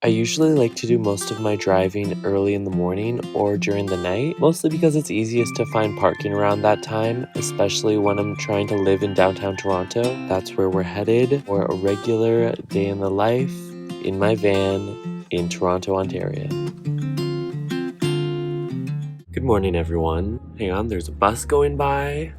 I usually like to do most of my driving early in the morning or during the night, mostly because it's easiest to find parking around that time, especially when I'm trying to live in downtown Toronto. That's where we're headed for a regular day in the life in my van in Toronto, Ontario. Good morning, everyone. Hang on, there's a bus going by.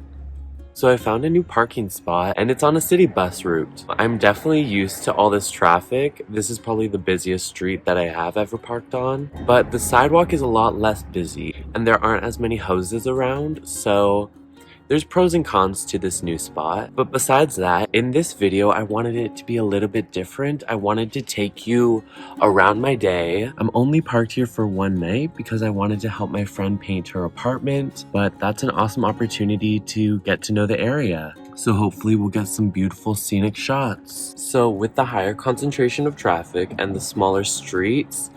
So I found a new parking spot and it's on a city bus route. I'm definitely used to all this traffic. This is probably the busiest street that I have ever parked on, but the sidewalk is a lot less busy and there aren't as many houses around, so there's pros and cons to this new spot. But besides that, in this video, I wanted it to be a little bit different. I wanted to take you around my day. I'm only parked here for one night because I wanted to help my friend paint her apartment, but that's an awesome opportunity to get to know the area. So hopefully we'll get some beautiful scenic shots. So with the higher concentration of traffic and the smaller streets,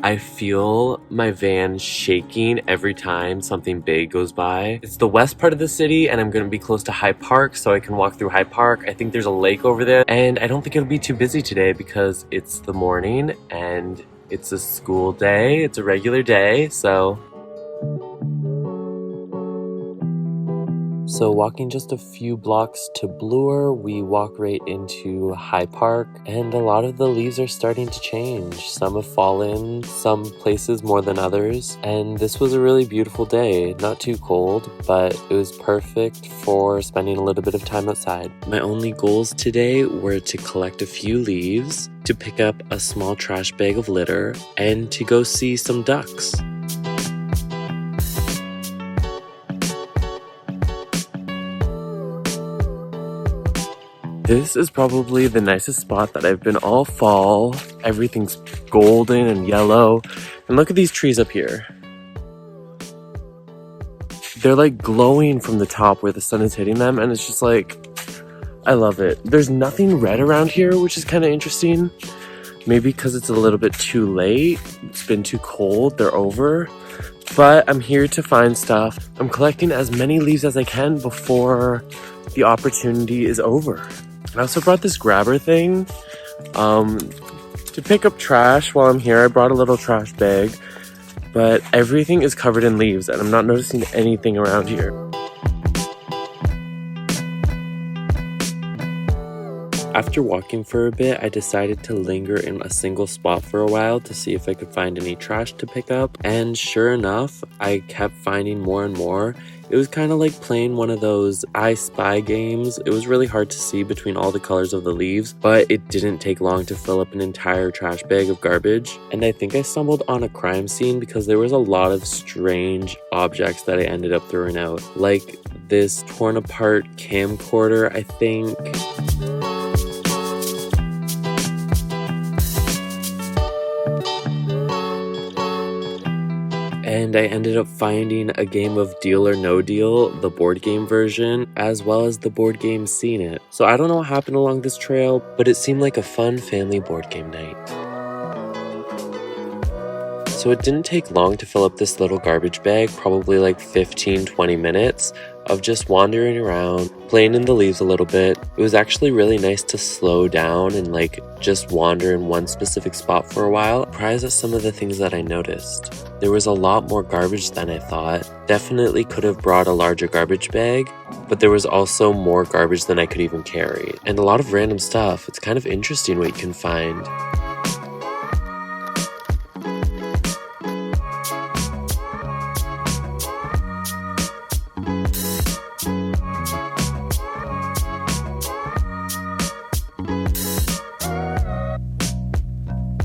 I feel my van shaking every time something big goes by. It's the west part of the city and I'm going to be close to High Park, so I can walk through High Park. I think there's a lake over there, and I don't think it'll be too busy today because it's the morning and it's a school day. It's a regular day, so walking just a few blocks to Bloor, we walk right into High Park, and a lot of the leaves are starting to change. Some have fallen, some places more than others, and this was a really beautiful day. Not too cold, but it was perfect for spending a little bit of time outside. My only goals today were to collect a few leaves, to pick up a small trash bag of litter, and to go see some ducks. This is probably the nicest spot that I've been all fall. Everything's golden and yellow. And look at these trees up here. They're like glowing from the top where the sun is hitting them, and it's just like, I love it. There's nothing red around here, which is kind of interesting. Maybe because it's a little bit too late. It's been too cold, they're over. But I'm here to find stuff. I'm collecting as many leaves as I can before the opportunity is over. I also brought this grabber thing to pick up trash while I'm here. I brought a little trash bag, but everything is covered in leaves and I'm not noticing anything around here. After walking for a bit, I decided to linger in a single spot for a while to see if I could find any trash to pick up, and sure enough, I kept finding more and more. It was kind of like playing one of those I Spy games. It was really hard to see between all the colors of the leaves, but it didn't take long to fill up an entire trash bag of garbage. And I think I stumbled on a crime scene because there was a lot of strange objects that I ended up throwing out, like this torn apart camcorder, I think. And I ended up finding a game of Deal or No Deal, the board game version, as well as the board game Seen It. So I don't know what happened along this trail, but it seemed like a fun family board game night. So it didn't take long to fill up this little garbage bag, probably like 15-20 minutes of just wandering around, playing in the leaves a little bit. It was actually really nice to slow down and like just wander in one specific spot for a while. Surprised at some of the things that I noticed. There was a lot more garbage than I thought. Definitely could have brought a larger garbage bag, but there was also more garbage than I could even carry. And a lot of random stuff. It's kind of interesting what you can find.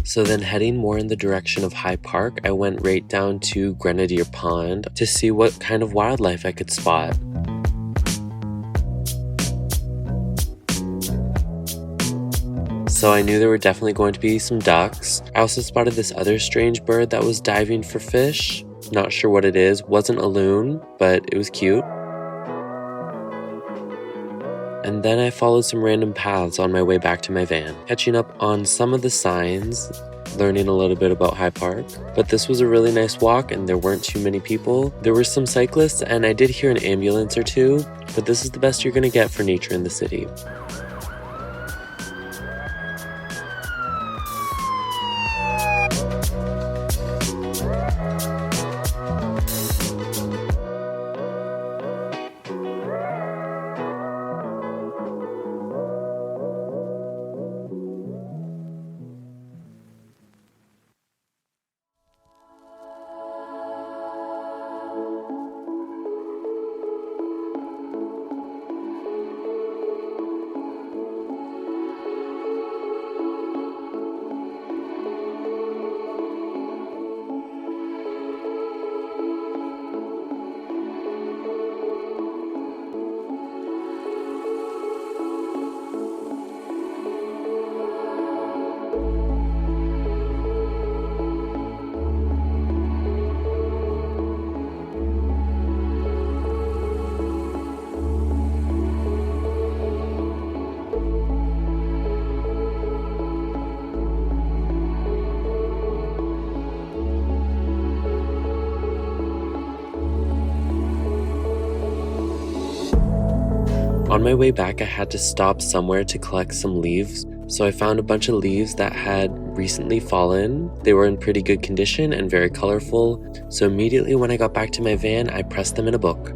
So then heading more in the direction of High Park, I went right down to Grenadier Pond to see what kind of wildlife I could spot. So I knew there were definitely going to be some ducks. I also spotted this other strange bird that was diving for fish. Not sure what it is, wasn't a loon, but it was cute. And then I followed some random paths on my way back to my van, catching up on some of the signs, learning a little bit about High Park. But this was a really nice walk and there weren't too many people. There were some cyclists and I did hear an ambulance or two, but this is the best you're gonna get for nature in the city. On my way back, I had to stop somewhere to collect some leaves. So I found a bunch of leaves that had recently fallen. They were in pretty good condition and very colorful. So immediately when I got back to my van, I pressed them in a book.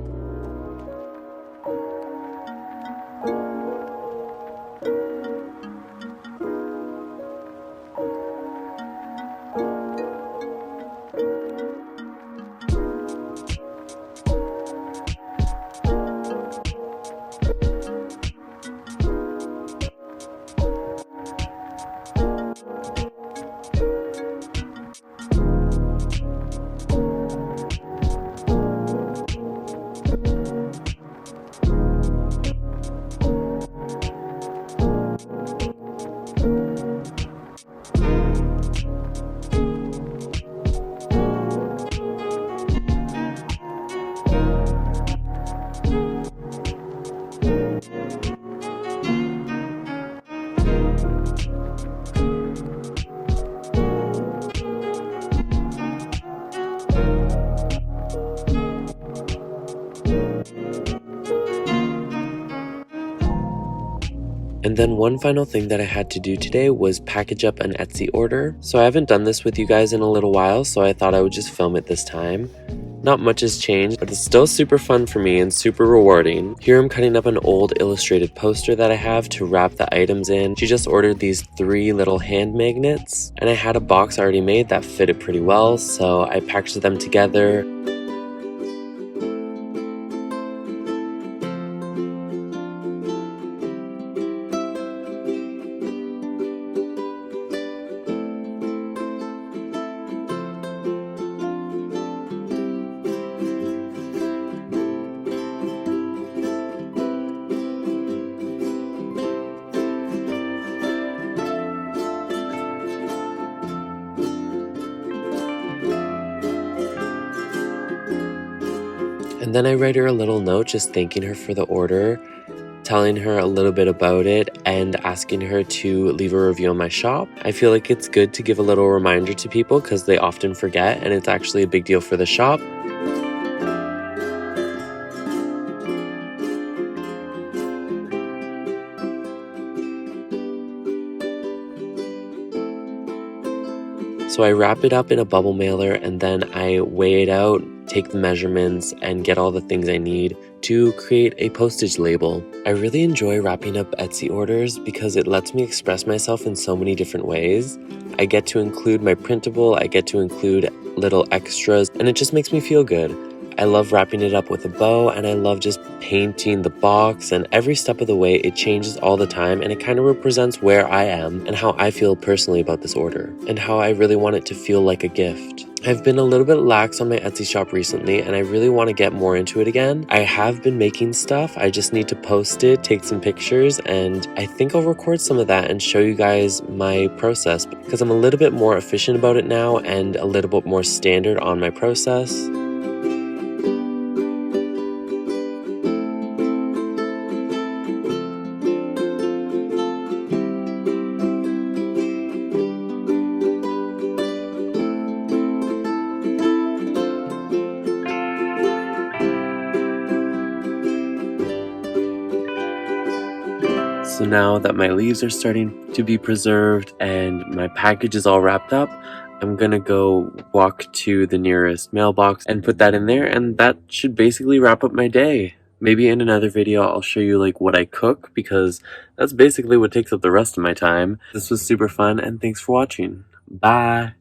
And then one final thing that I had to do today was package up an Etsy order. So I haven't done this with you guys in a little while, so I thought I would just film it this time. Not much has changed, but it's still super fun for me and super rewarding. Here I'm cutting up an old illustrated poster that I have to wrap the items in. She just ordered these 3 little hand magnets, and I had a box already made that fitted pretty well, so I packaged them together. And then I write her a little note just thanking her for the order, telling her a little bit about it, and asking her to leave a review on my shop. I feel like it's good to give a little reminder to people because they often forget, and it's actually a big deal for the shop. So I wrap it up in a bubble mailer and then I weigh it out, take the measurements, and get all the things I need to create a postage label. I really enjoy wrapping up Etsy orders because it lets me express myself in so many different ways. I get to include my printable, I get to include little extras, and it just makes me feel good. I love wrapping it up with a bow, and I love just painting the box, and every step of the way it changes all the time, and it kind of represents where I am and how I feel personally about this order and how I really want it to feel like a gift. I've been a little bit lax on my Etsy shop recently, and I really want to get more into it again. I have been making stuff, I just need to post it, take some pictures, and I think I'll record some of that and show you guys my process because I'm a little bit more efficient about it now and a little bit more standard on my process. So now that my leaves are starting to be preserved and my package is all wrapped up, I'm gonna go walk to the nearest mailbox and put that in there, and that should basically wrap up my day. Maybe in another video I'll show you like what I cook because that's basically what takes up the rest of my time. This was super fun and thanks for watching. Bye!